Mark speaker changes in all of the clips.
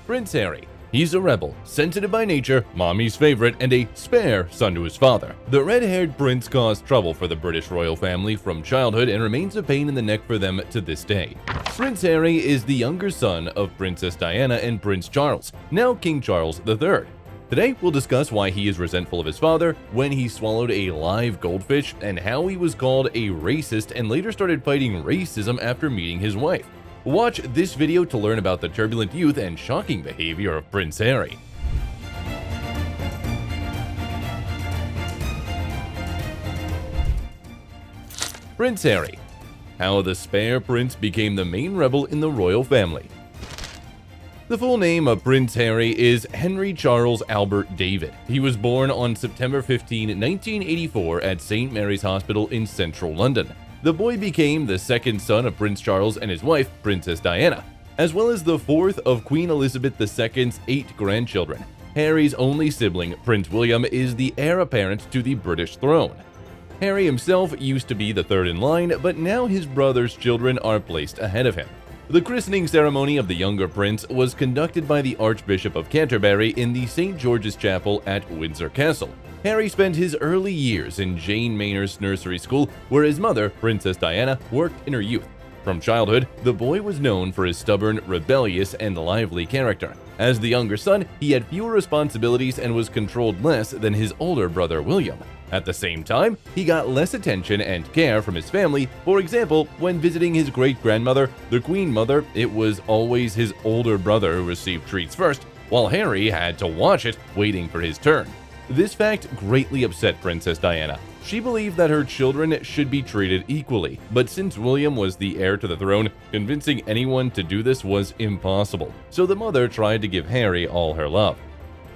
Speaker 1: Prince Harry. He's a rebel, sensitive by nature, mommy's favorite, and a spare son to his father. The red-haired prince caused trouble for the British royal family from childhood and remains a pain in the neck for them to this day. Prince Harry is the younger son of Princess Diana and Prince Charles, now King Charles III. Today, we'll discuss why he is resentful of his father, when he swallowed a live goldfish, and how he was called a racist and later started fighting racism after meeting his wife. Watch this video to learn about the turbulent youth and shocking behavior of Prince Harry. Prince Harry. How the spare prince became the main rebel in the royal family. The full name of Prince Harry is Henry Charles Albert David. He was born on September 15, 1984 at St. Mary's Hospital in central London. The boy became the second son of Prince Charles and his wife, Princess Diana, as well as the fourth of Queen Elizabeth II's 8 grandchildren. Harry's only sibling, Prince William, is the heir apparent to the British throne. Harry himself used to be the third in line, but now his brother's children are placed ahead of him. The christening ceremony of the younger prince was conducted by the Archbishop of Canterbury in the St. George's Chapel at Windsor Castle. Harry spent his early years in Jane Maynard's nursery school, where his mother, Princess Diana, worked in her youth. From childhood, the boy was known for his stubborn, rebellious, and lively character. As the younger son, he had fewer responsibilities and was controlled less than his older brother William. At the same time, he got less attention and care from his family. For example, when visiting his great-grandmother, the Queen Mother, it was always his older brother who received treats first, while Harry had to watch it, waiting for his turn. This fact greatly upset Princess Diana. She believed that her children should be treated equally, but since William was the heir to the throne, convincing anyone to do this was impossible, so the mother tried to give Harry all her love.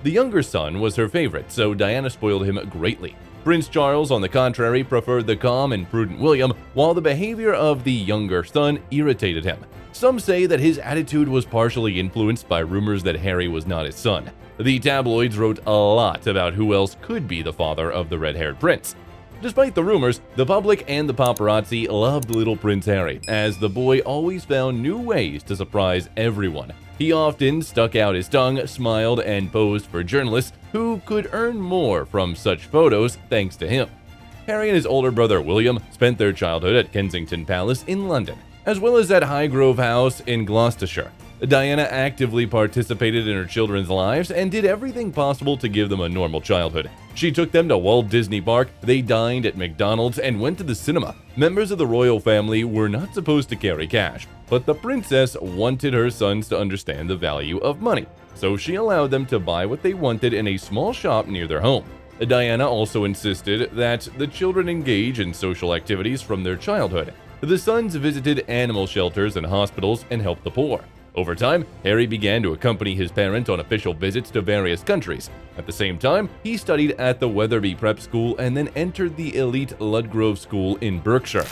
Speaker 1: The younger son was her favorite, so Diana spoiled him greatly. Prince Charles, on the contrary, preferred the calm and prudent William, while the behavior of the younger son irritated him. Some say that his attitude was partially influenced by rumors that Harry was not his son. The tabloids wrote a lot about who else could be the father of the red-haired prince. Despite the rumors, the public and the paparazzi loved little Prince Harry, as the boy always found new ways to surprise everyone. He often stuck out his tongue, smiled, and posed for journalists who could earn more from such photos thanks to him. Harry and his older brother William spent their childhood at Kensington Palace in London, as well as at Highgrove House in Gloucestershire. Diana actively participated in her children's lives and did everything possible to give them a normal childhood. She took them to Walt Disney Park, they dined at McDonald's, and went to the cinema. Members of the royal family were not supposed to carry cash, but the princess wanted her sons to understand the value of money, so she allowed them to buy what they wanted in a small shop near their home. Diana also insisted that the children engage in social activities from their childhood. The sons visited animal shelters and hospitals and helped the poor. Over time, Harry began to accompany his parent on official visits to various countries. At the same time, he studied at the Weatherby Prep School and then entered the elite Ludgrove School in Berkshire.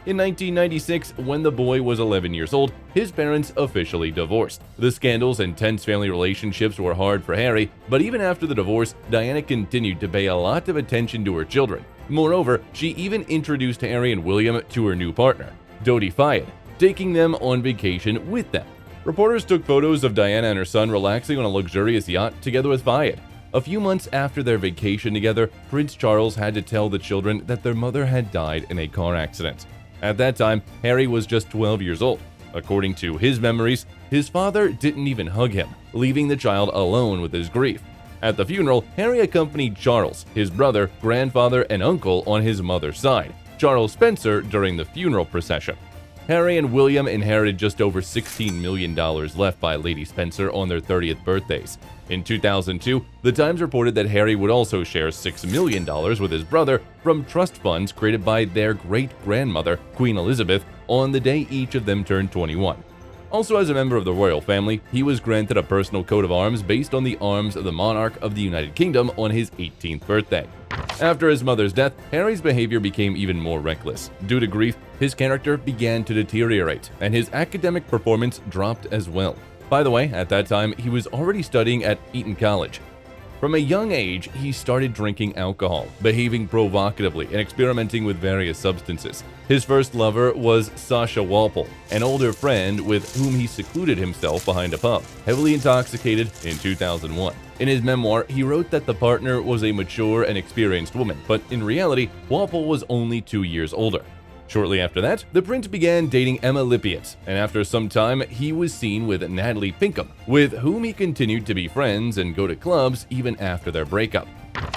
Speaker 1: In 1996, when the boy was 11 years old, his parents officially divorced. The scandals and tense family relationships were hard for Harry, but even after the divorce, Diana continued to pay a lot of attention to her children. Moreover, she even introduced Harry and William to her new partner, Dodi Fayed, taking them on vacation with them. Reporters took photos of Diana and her son relaxing on a luxurious yacht together with Fayed. A few months after their vacation together, Prince Charles had to tell the children that their mother had died in a car accident. At that time, Harry was just 12 years old. According to his memories, his father didn't even hug him, leaving the child alone with his grief. At the funeral, Harry accompanied Charles, his brother, grandfather, and uncle on his mother's side, Charles Spencer, during the funeral procession. Harry and William inherited just over $16 million left by Lady Spencer on their 30th birthdays. In 2002, The Times reported that Harry would also share $6 million with his brother from trust funds created by their great-grandmother, Queen Elizabeth, on the day each of them turned 21. Also, as a member of the royal family, he was granted a personal coat of arms based on the arms of the monarch of the United Kingdom on his 18th birthday. After his mother's death, Harry's behavior became even more reckless. Due to grief, his character began to deteriorate, and his academic performance dropped as well. By the way, at that time, he was already studying at Eton College. From a young age, he started drinking alcohol, behaving provocatively, and experimenting with various substances. His first lover was Sasha Walpole, an older friend with whom he secluded himself behind a pub, heavily intoxicated in 2001. In his memoir, he wrote that the partner was a mature and experienced woman, but in reality, Walpole was only 2 years older. Shortly after that, the prince began dating Emma Lippiatt, and after some time, he was seen with Natalie Pinkham, with whom he continued to be friends and go to clubs even after their breakup.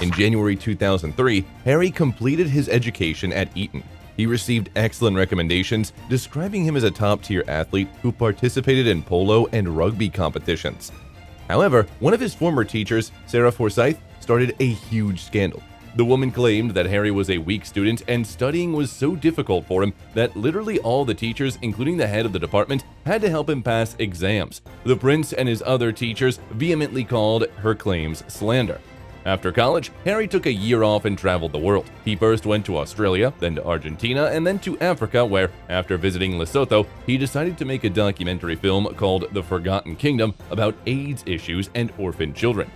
Speaker 1: In January 2003, Harry completed his education at Eton. He received excellent recommendations, describing him as a top-tier athlete who participated in polo and rugby competitions. However, one of his former teachers, Sarah Forsyth, started a huge scandal. The woman claimed that Harry was a weak student and studying was so difficult for him that literally all the teachers, including the head of the department, had to help him pass exams. The prince and his other teachers vehemently called her claims slander. After college, Harry took a year off and traveled the world. He first went to Australia, then to Argentina, and then to Africa, where, after visiting Lesotho, he decided to make a documentary film called The Forgotten Kingdom about AIDS issues and orphan children.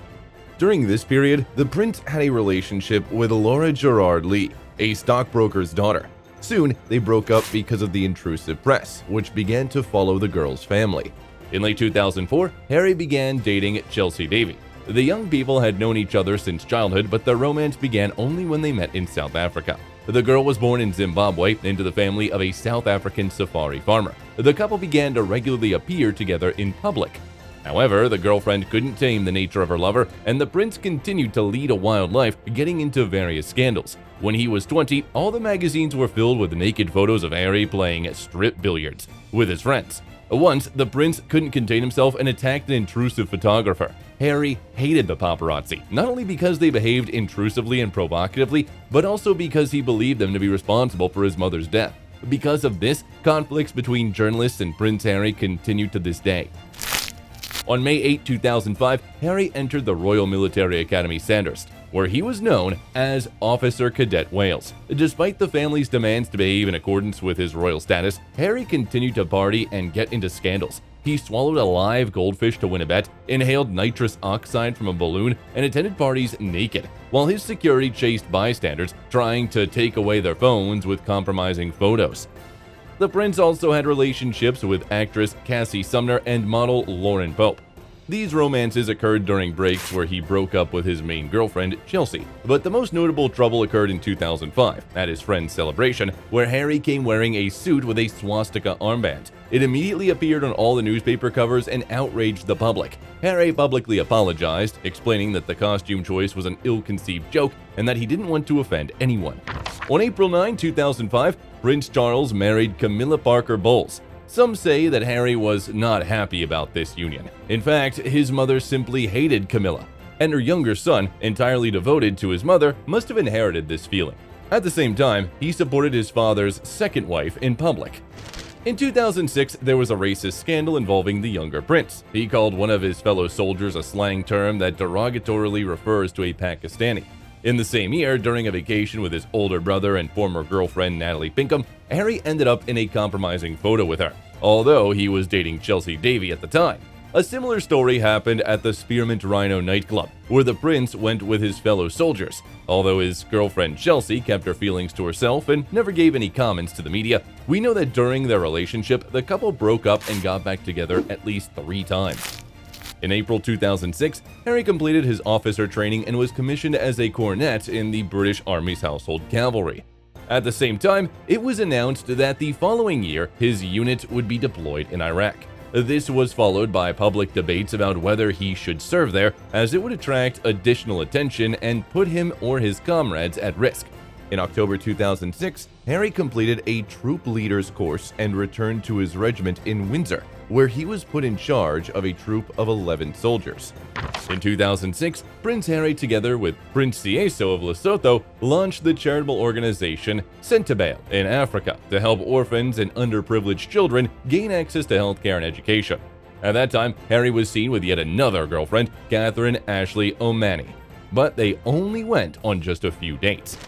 Speaker 1: During this period, the prince had a relationship with Laura Gerard Lee, a stockbroker's daughter. Soon, they broke up because of the intrusive press, which began to follow the girl's family. In late 2004, Harry began dating Chelsea Davy. The young people had known each other since childhood, but their romance began only when they met in South Africa. The girl was born in Zimbabwe into the family of a South African safari farmer. The couple began to regularly appear together in public. However, the girlfriend couldn't tame the nature of her lover, and the prince continued to lead a wild life, getting into various scandals. When he was 20, all the magazines were filled with naked photos of Harry playing strip billiards with his friends. Once, the prince couldn't contain himself and attacked an intrusive photographer. Harry hated the paparazzi, not only because they behaved intrusively and provocatively, but also because he believed them to be responsible for his mother's death. Because of this, conflicts between journalists and Prince Harry continued to this day. On May 8, 2005, Harry entered the Royal Military Academy Sandhurst, where he was known as Officer Cadet Wales. Despite the family's demands to behave in accordance with his royal status, Harry continued to party and get into scandals. He swallowed a live goldfish to win a bet, inhaled nitrous oxide from a balloon, and attended parties naked, while his security chased bystanders, trying to take away their phones with compromising photos. The prince also had relationships with actress Cassie Sumner and model Lauren Pope. These romances occurred during breaks where he broke up with his main girlfriend, Chelsea. But the most notable trouble occurred in 2005, at his friend's celebration, where Harry came wearing a suit with a swastika armband. It immediately appeared on all the newspaper covers and outraged the public. Harry publicly apologized, explaining that the costume choice was an ill-conceived joke and that he didn't want to offend anyone. On April 9, 2005, Prince Charles married Camilla Parker Bowles. Some say that Harry was not happy about this union. In fact, his mother simply hated Camilla, and her younger son, entirely devoted to his mother, must have inherited this feeling. At the same time, he supported his father's second wife in public. In 2006, there was a racist scandal involving the younger prince. He called one of his fellow soldiers a slang term that derogatorily refers to a Pakistani. In the same year, during a vacation with his older brother and former girlfriend Natalie Pinkham, Harry ended up in a compromising photo with her, although he was dating Chelsea Davy at the time. A similar story happened at the Spearmint Rhino nightclub, where the prince went with his fellow soldiers. Although his girlfriend Chelsea kept her feelings to herself and never gave any comments to the media, we know that during their relationship, the couple broke up and got back together at least 3 times. In April 2006, Harry completed his officer training and was commissioned as a cornet in the British Army's Household Cavalry. At the same time, it was announced that the following year, his unit would be deployed in Iraq. This was followed by public debates about whether he should serve there, as it would attract additional attention and put him or his comrades at risk. In October 2006, Harry completed a troop leader's course and returned to his regiment in Windsor, where he was put in charge of a troop of 11 soldiers. In 2006, Prince Harry, together with Prince Sieso of Lesotho, launched the charitable organization Sentabale in Africa to help orphans and underprivileged children gain access to healthcare and education. At that time, Harry was seen with yet another girlfriend, Catherine Ashley O'Mani, but they only went on just a few dates.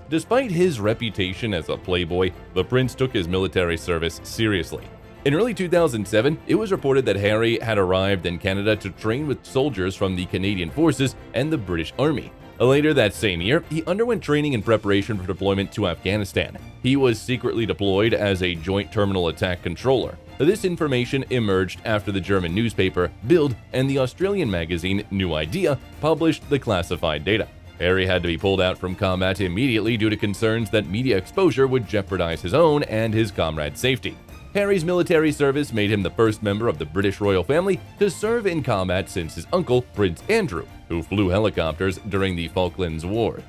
Speaker 1: Despite his reputation as a playboy, the prince took his military service seriously. In early 2007, it was reported that Harry had arrived in Canada to train with soldiers from the Canadian Forces and the British Army. Later that same year, he underwent training in preparation for deployment to Afghanistan. He was secretly deployed as a Joint Terminal Attack Controller. This information emerged after the German newspaper Bild and the Australian magazine New Idea published the classified data. Harry had to be pulled out from combat immediately due to concerns that media exposure would jeopardize his own and his comrades' safety. Harry's military service made him the first member of the British royal family to serve in combat since his uncle, Prince Andrew, who flew helicopters during the Falklands War.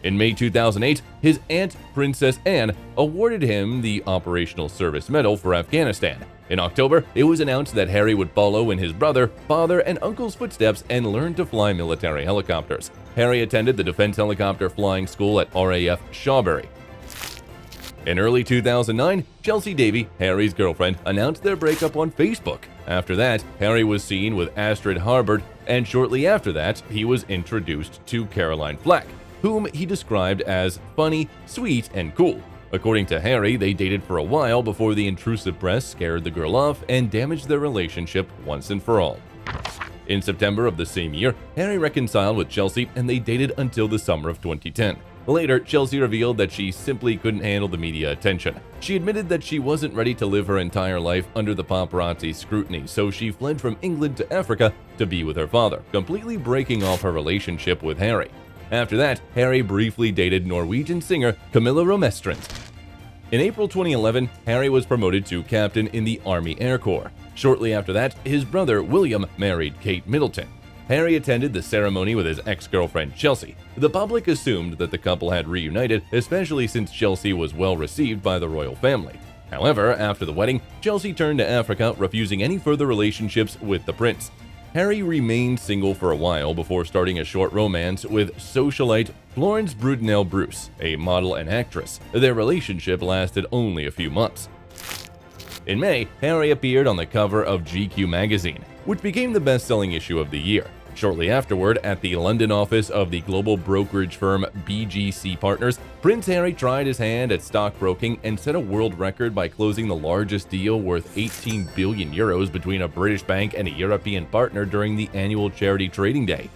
Speaker 1: In May 2008, his aunt, Princess Anne, awarded him the Operational Service Medal for Afghanistan. In October, it was announced that Harry would follow in his brother, father, and uncle's footsteps and learn to fly military helicopters. Harry attended the Defense Helicopter Flying School at RAF Shawbury. In early 2009, Chelsea Davy, Harry's girlfriend, announced their breakup on Facebook. After that, Harry was seen with Astrid Harbord, and shortly after that, he was introduced to Caroline Flack, whom he described as funny, sweet, and cool. According to Harry, they dated for a while before the intrusive press scared the girl off and damaged their relationship once and for all. In September of the same year, Harry reconciled with Chelsea and they dated until the summer of 2010. Later, Chelsea revealed that she simply couldn't handle the media attention. She admitted that she wasn't ready to live her entire life under the paparazzi's scrutiny, so she fled from England to Africa to be with her father, completely breaking off her relationship with Harry. After that, Harry briefly dated Norwegian singer Camilla Romestrand. In April 2011, Harry was promoted to captain in the Army Air Corps. Shortly after that, his brother William married Kate Middleton. Harry attended the ceremony with his ex-girlfriend Chelsea. The public assumed that the couple had reunited, especially since Chelsea was well received by the royal family. However, after the wedding, Chelsea turned to Africa, refusing any further relationships with the prince. Harry remained single for a while before starting a short romance with socialite Florence Brudenell Bruce, a model and actress. Their relationship lasted only a few months. In May, Harry appeared on the cover of GQ magazine, which became the best-selling issue of the year. Shortly afterward, at the London office of the global brokerage firm BGC Partners, Prince Harry tried his hand at stockbroking and set a world record by closing the largest deal worth 18 billion euros between a British bank and a European partner during the annual charity trading day.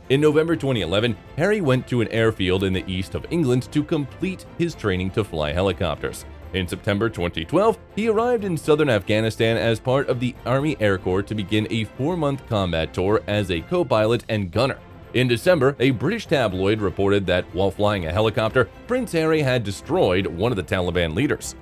Speaker 1: In November 2011, Harry went to an airfield in the east of England to complete his training to fly helicopters. In September 2012, he arrived in southern Afghanistan as part of the Army Air Corps to begin a 4-month combat tour as a co-pilot and gunner. In December, a British tabloid reported that while flying a helicopter, Prince Harry had destroyed one of the Taliban leaders.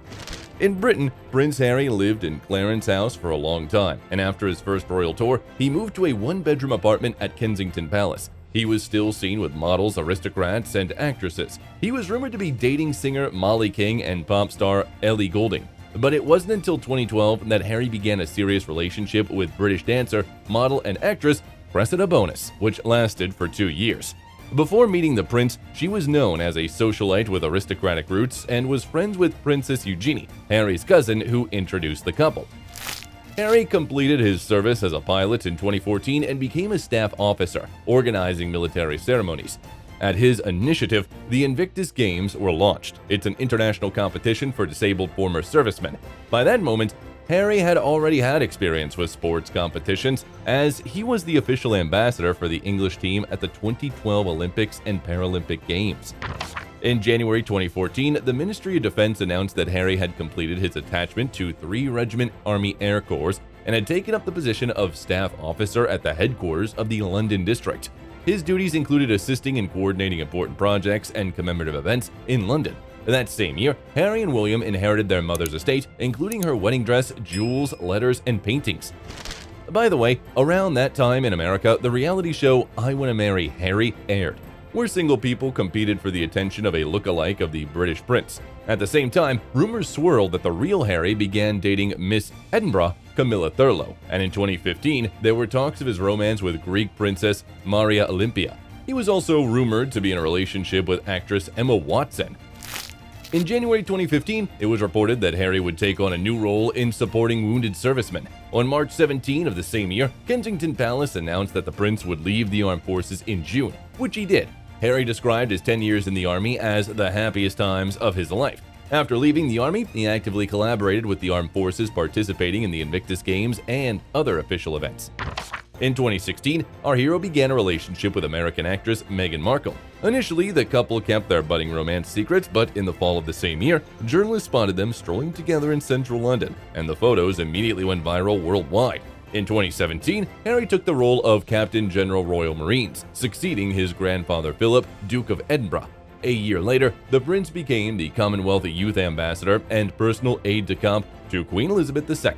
Speaker 1: In Britain, Prince Harry lived in Clarence House for a long time, and after his first royal tour, he moved to a 1-bedroom apartment at Kensington Palace. He was still seen with models, aristocrats, and actresses. He was rumored to be dating singer Molly King and pop star Ellie Goulding. But it wasn't until 2012 that Harry began a serious relationship with British dancer, model, and actress Cressida Bonas, which lasted for 2 years. Before meeting the prince, she was known as a socialite with aristocratic roots and was friends with Princess Eugenie, Harry's cousin, who introduced the couple. Harry completed his service as a pilot in 2014 and became a staff officer, organizing military ceremonies. At his initiative, the Invictus Games were launched. It's an international competition for disabled former servicemen. By that moment, Harry had already had experience with sports competitions, as he was the official ambassador for the English team at the 2012 Olympics and Paralympic Games. In January 2014, the Ministry of Defense announced that Harry had completed his attachment to 3 Regiment Army Air Corps and had taken up the position of staff officer at the headquarters of the London District. His duties included assisting in coordinating important projects and commemorative events in London. That same year, Harry and William inherited their mother's estate, including her wedding dress, jewels, letters, and paintings. By the way, around that time in America, the reality show I Wanna Marry Harry aired, where single people competed for the attention of a look-alike of the British prince. At the same time, rumors swirled that the real Harry began dating Miss Edinburgh, Camilla Thurlow, and in 2015, there were talks of his romance with Greek princess Maria Olympia. He was also rumored to be in a relationship with actress Emma Watson. In January 2015, it was reported that Harry would take on a new role in supporting wounded servicemen. On March 17 of the same year, Kensington Palace announced that the prince would leave the armed forces in June, which he did. Harry described his 10 years in the army as the happiest times of his life. After leaving the Army, he actively collaborated with the armed forces, participating in the Invictus Games and other official events. In 2016, our hero began a relationship with American actress Meghan Markle. Initially, the couple kept their budding romance secret, but in the fall of the same year, journalists spotted them strolling together in central London, and the photos immediately went viral worldwide. In 2017, Harry took the role of Captain General Royal Marines, succeeding his grandfather Philip, Duke of Edinburgh. A year later, the prince became the Commonwealth Youth Ambassador and personal aide-de-camp to Queen Elizabeth II.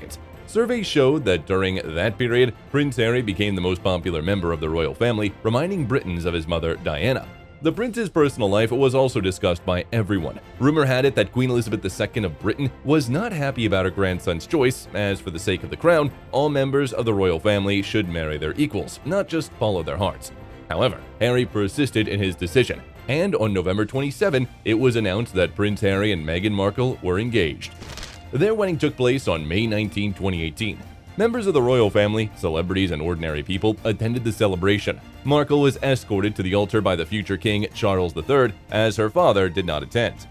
Speaker 1: Surveys showed that during that period, Prince Harry became the most popular member of the royal family, reminding Britons of his mother Diana. The prince's personal life was also discussed by everyone. Rumor had it that Queen Elizabeth II of Britain was not happy about her grandson's choice, as for the sake of the crown, all members of the royal family should marry their equals, not just follow their hearts. However, Harry persisted in his decision, and on November 27, it was announced that Prince Harry and Meghan Markle were engaged. Their wedding took place on May 19, 2018. Members of the royal family, celebrities, and ordinary people attended the celebration. Markle was escorted to the altar by the future King Charles III, as her father did not attend.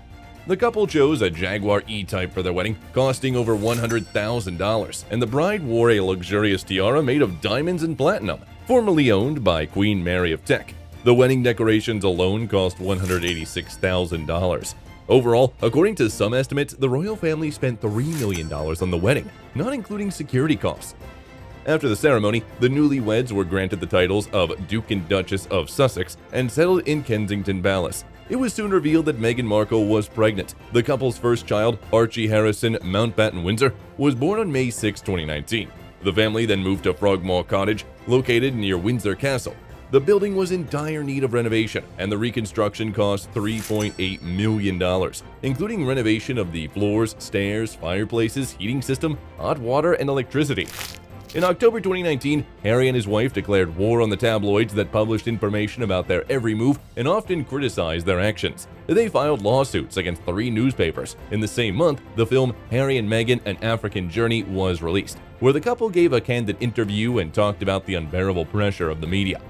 Speaker 1: The couple chose a Jaguar E-Type for their wedding, costing over $100,000, and the bride wore a luxurious tiara made of diamonds and platinum, formerly owned by Queen Mary of Teck. The wedding decorations alone cost $186,000. Overall, according to some estimates, the royal family spent $3 million on the wedding, not including security costs. After the ceremony, the newlyweds were granted the titles of Duke and Duchess of Sussex and settled in Kensington Palace. It was soon revealed that Meghan Markle was pregnant. The couple's first child, Archie Harrison Mountbatten Windsor, was born on May 6, 2019. The family then moved to Frogmore Cottage, located near Windsor Castle. The building was in dire need of renovation, and the reconstruction cost $3.8 million, including renovation of the floors, stairs, fireplaces, heating system, hot water, and electricity. In October 2019, Harry and his wife declared war on the tabloids that published information about their every move and often criticized their actions. They filed lawsuits against 3 newspapers. In the same month, the film Harry and Meghan: An African Journey was released, where the couple gave a candid interview and talked about the unbearable pressure of the media.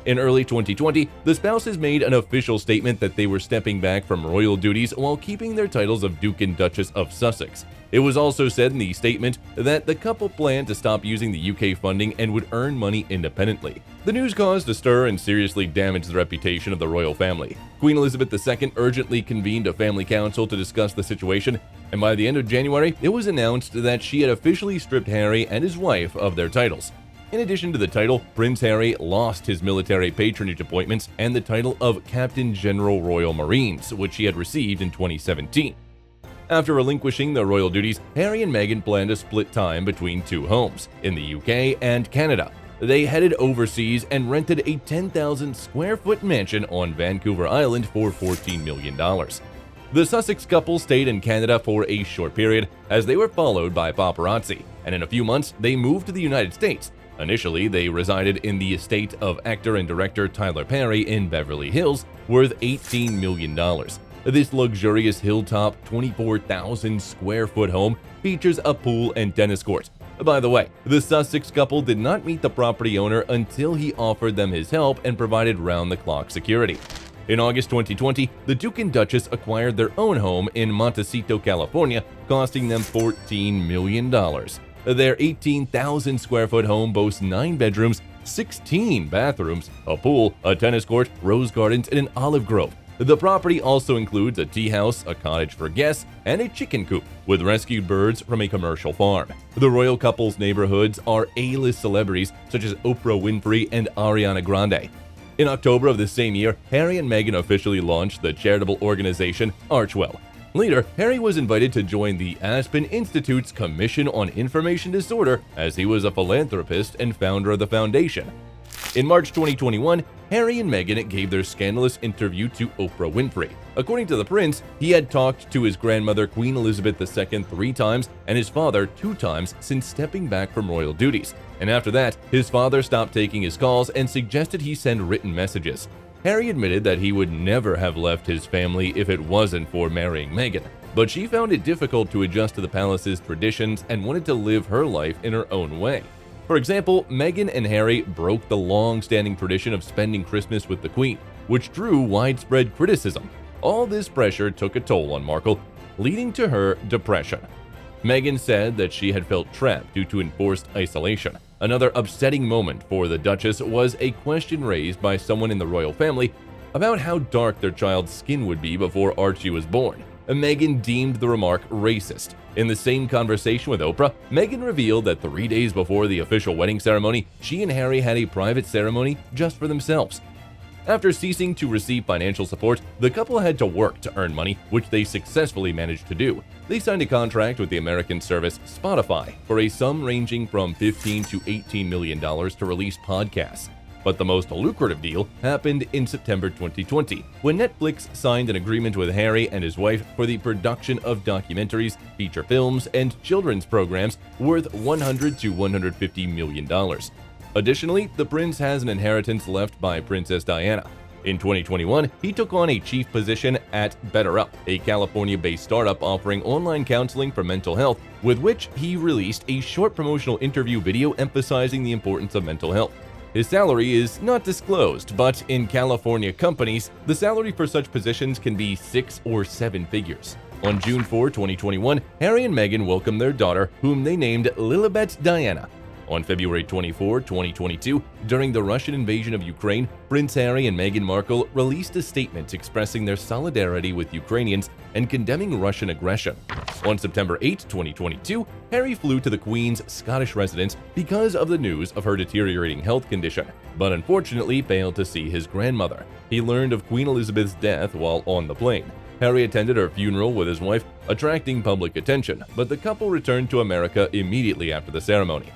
Speaker 1: In early 2020, the spouses made an official statement that they were stepping back from royal duties while keeping their titles of Duke and Duchess of Sussex. It was also said in the statement that the couple planned to stop using the UK funding and would earn money independently. The news caused a stir and seriously damaged the reputation of the royal family. Queen Elizabeth II urgently convened a family council to discuss the situation, and by the end of January, it was announced that she had officially stripped Harry and his wife of their titles. In addition to the title, Prince Harry lost his military patronage appointments and the title of Captain General Royal Marines, which he had received in 2017. After relinquishing their royal duties, Harry and Meghan planned to split time between 2 homes, in the UK and Canada. They headed overseas and rented a 10,000 square foot mansion on Vancouver Island for $14 million. The Sussex couple stayed in Canada for a short period as they were followed by paparazzi, and in a few months they moved to the United States. Initially, they resided in the estate of actor and director Tyler Perry in Beverly Hills, worth $18 million. This luxurious hilltop 24,000 square foot home features a pool and tennis court. By the way, the Sussex couple did not meet the property owner until he offered them his help and provided round-the-clock security. In August 2020, the Duke and Duchess acquired their own home in Montecito, California, costing them $14 million. Their 18,000 square foot home boasts 9 bedrooms, 16 bathrooms, a pool, a tennis court, rose gardens, and an olive grove. The property also includes a tea house, a cottage for guests, and a chicken coop with rescued birds from a commercial farm. The royal couple's neighborhoods are A-list celebrities such as Oprah Winfrey and Ariana Grande. In October of this same year, Harry and Meghan officially launched the charitable organization Archwell. Later, Harry was invited to join the Aspen Institute's Commission on Information Disorder as he was a philanthropist and founder of the foundation. In March 2021, Harry and Meghan gave their scandalous interview to Oprah Winfrey. According to the prince, he had talked to his grandmother Queen Elizabeth II 3 times and his father 2 times since stepping back from royal duties. And after that, his father stopped taking his calls and suggested he send written messages. Harry admitted that he would never have left his family if it wasn't for marrying Meghan, but she found it difficult to adjust to the palace's traditions and wanted to live her life in her own way. For example, Meghan and Harry broke the long-standing tradition of spending Christmas with the Queen, which drew widespread criticism. All this pressure took a toll on Markle. leading to her depression. Meghan said that she had felt trapped due to enforced isolation. Another upsetting moment for the Duchess was a question raised by someone in the royal family about how dark their child's skin would be before Archie was born. Meghan deemed the remark racist. In the same conversation with Oprah, Meghan revealed that 3 days before the official wedding ceremony, she and Harry had a private ceremony just for themselves. After ceasing to receive financial support, the couple had to work to earn money, which they successfully managed to do. They signed a contract with the American service Spotify for a sum ranging from $15 to $18 million to release podcasts. But the most lucrative deal happened in September 2020, when Netflix signed an agreement with Harry and his wife for the production of documentaries, feature films, and children's programs worth $100 to $150 million. Additionally, the prince has an inheritance left by Princess Diana. In 2021, he took on a chief position at BetterUp, a California-based startup offering online counseling for mental health, with which he released a short promotional interview video emphasizing the importance of mental health. His salary is not disclosed, but in California companies, the salary for such positions can be 6 or 7 figures. On June 4, 2021, Harry and Meghan welcomed their daughter, whom they named Lilibet Diana. On February 24, 2022, during the Russian invasion of Ukraine, Prince Harry and Meghan Markle released a statement expressing their solidarity with Ukrainians and condemning Russian aggression. On September 8, 2022, Harry flew to the Queen's Scottish residence because of the news of her deteriorating health condition, but unfortunately failed to see his grandmother. He learned of Queen Elizabeth's death while on the plane. Harry attended her funeral with his wife, attracting public attention, but the couple returned to America immediately after the ceremony.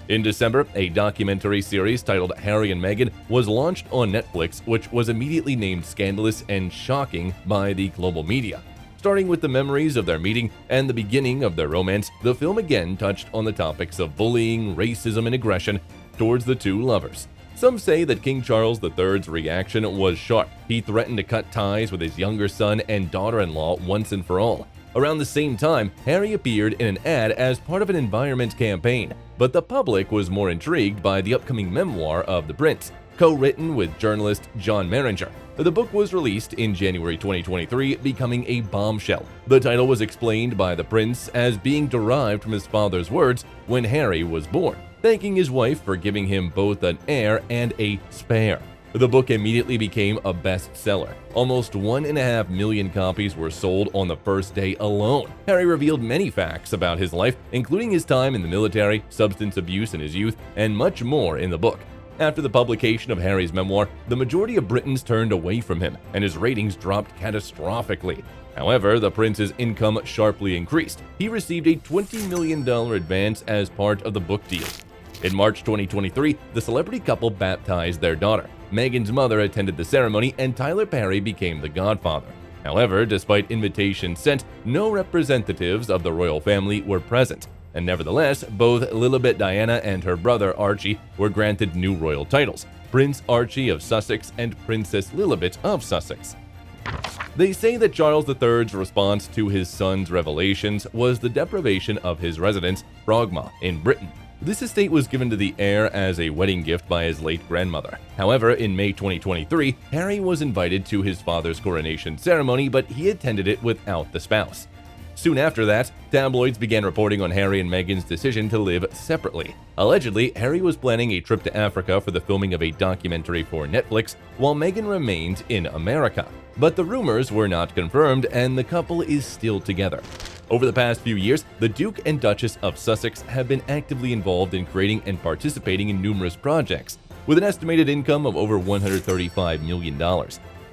Speaker 1: In December, a documentary series titled Harry and Meghan was launched on Netflix, which was immediately named scandalous and shocking by the global media. Starting with the memories of their meeting and the beginning of their romance, the film again touched on the topics of bullying, racism, and aggression towards the two lovers. Some say that King Charles III's reaction was sharp. He threatened to cut ties with his younger son and daughter-in-law once and for all. Around the same time, Harry appeared in an ad as part of an environment campaign, but the public was more intrigued by the upcoming memoir of the prince, co-written with journalist John Maringer. The book was released in January 2023, becoming a bombshell. The title was explained by the prince as being derived from his father's words when Harry was born, thanking his wife for giving him both an heir and a spare. The book immediately became a bestseller. Almost 1.5 million copies were sold on the first day alone. Harry revealed many facts about his life, including his time in the military, substance abuse in his youth, and much more in the book. After the publication of Harry's memoir, the majority of Britons turned away from him, and his ratings dropped catastrophically. However, the prince's income sharply increased. He received a $20 million advance as part of the book deal. In March 2023, the celebrity couple baptized their daughter. Meghan's mother attended the ceremony, and Tyler Perry became the godfather. However, despite invitations sent, no representatives of the royal family were present. And nevertheless, both Lilibet Diana and her brother Archie were granted new royal titles, Prince Archie of Sussex and Princess Lilibet of Sussex. They say that Charles III's response to his son's revelations was the deprivation of his residence, Frogmore, in Britain. This estate was given to the heir as a wedding gift by his late grandmother. However, in May 2023, Harry was invited to his father's coronation ceremony, but he attended it without the spouse. Soon after that, tabloids began reporting on Harry and Meghan's decision to live separately. Allegedly, Harry was planning a trip to Africa for the filming of a documentary for Netflix, while Meghan remained in America. But the rumors were not confirmed, and the couple is still together. Over the past few years, the Duke and Duchess of Sussex have been actively involved in creating and participating in numerous projects, with an estimated income of over $135 million.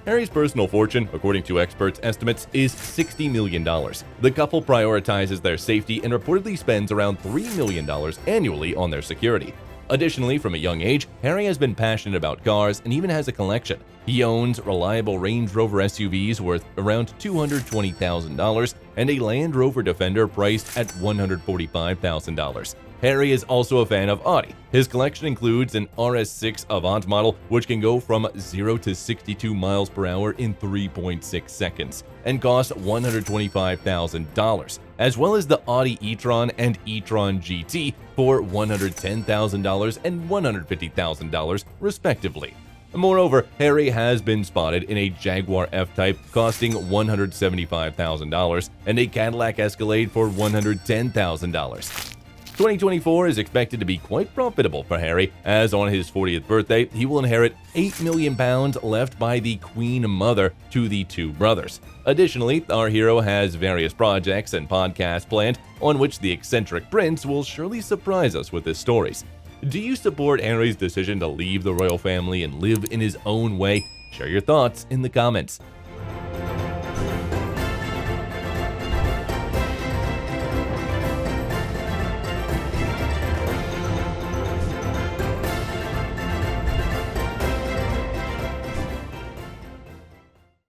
Speaker 1: Harry's personal fortune, according to experts' estimates, is $60 million. The couple prioritizes their safety and reportedly spends around $3 million annually on their security. Additionally, from a young age, Harry has been passionate about cars and even has a collection. He owns reliable Range Rover SUVs worth around $220,000 and a Land Rover Defender priced at $145,000. Harry is also a fan of Audi. His collection includes an RS6 Avant model, which can go from 0 to 62 miles per hour in 3.6 seconds and costs $125,000, as well as the Audi e-tron and e-tron GT for $110,000 and $150,000, respectively. Moreover, Harry has been spotted in a Jaguar F-Type costing $175,000 and a Cadillac Escalade for $110,000. 2024 is expected to be quite profitable for Harry, as on his 40th birthday, he will inherit £8 million left by the Queen Mother to the two brothers. Additionally, our hero has various projects and podcasts planned on which the eccentric prince will surely surprise us with his stories. Do you support Harry's decision to leave the royal family and live in his own way? Share your thoughts in the comments.